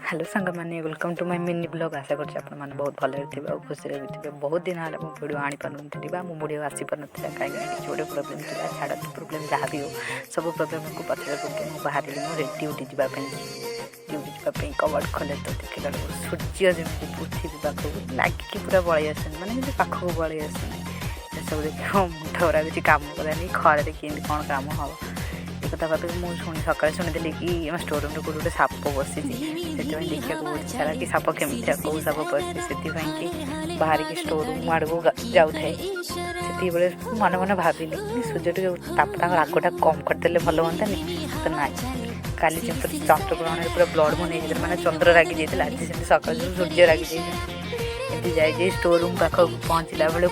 Hello सांग मैंने welcome to my mini blog आशा कर बहुत भले थे और खुशी थे बहुत दिन है मुझे वीडियो आनी पार मो वीडियो आसी पार ना कहीं किसी गोटे प्रोब्लेम था छाड़ प्रोब्लेम जहाँ भी हो सब प्रोब्लेम को पछाड़ करके मुझे बाहर मोर ड्यूटी जावाई ड्यूटी जावाई कबड़ खोले तो देखला सूर्य जमी पृथ्वी पाखक लागिक पूरा बड़े आस मैंने पाखक बड़े आस सब देख मुठ गुरा किसी कम कलानी खरारे कि कौन कम हम कथा भाव मुझे सका शुणी कि आम स्टोर रूम कौट गोटे साप बसी से देखा बहुत इच्छा कि साप केमी कौ साप बसी से कि बाहर की स्टोर रूम आड़ को जाऊ थे से मन मन भाविली सूर्य ताप आगटा कम करदे भल हाँ तो ना काली जमी चंद्रग्रहण पूरा ब्लड मन नहीं मैंने चंद्र रागी जाइए आज से सका सूर्य रागी जाइए जाए स्टोर रूम पाखक पहुँचला बेलू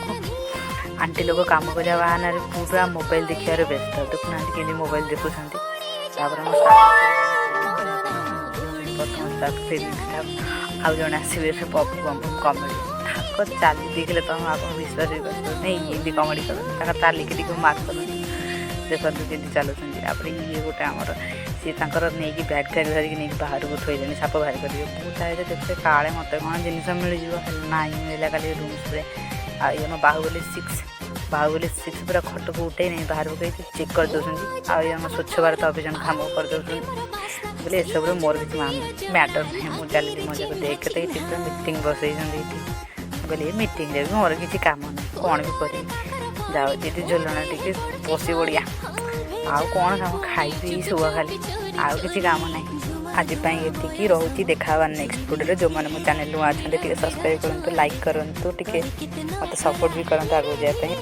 आंटी लोग कम करवा बाहाना पूरा मोबाइल देखिए व्यस्त देखुना कि मोबाइल देखुं आउ जन आसवे कमेडी चाली देखले तो आप विश्वास भी कर नहीं ये कमेडी कर चालिक मार्क कर देखते जमी चलुँच ये गोटे आमर सी नहीं बैग फैग धरिकी नहीं बाहर को थोड़े साप बाहर करेंगे मुझे देखते काले मत कौन जिन मिल ना मिला खाली रूम्स आम बाहुबली 6 पूरा खट को उठे नहीं बाहर को कहीं चेक कर दौरान आम स्वच्छ भारत अभियान काम कर दौरान बोले ये सब मोर किसी मैटर नहीं मुझे चली मजा को देखते पूरा मीटिंग बसई बोले मीटिंग भी मोर किसी काम ना कौन भी कर जाओ जी झोलना टी बसी बढ़िया आउ कौन काम खाई शुआ खाली आउ किसी काम ना आज ये रोचे देखा नेक्स्ट वीडियो जो मैंने मो चैनल नुआ अच्छा सब्सक्राइब करूँ लाइक करूँ टे मत सपोर्ट भी करते आगे जावाई।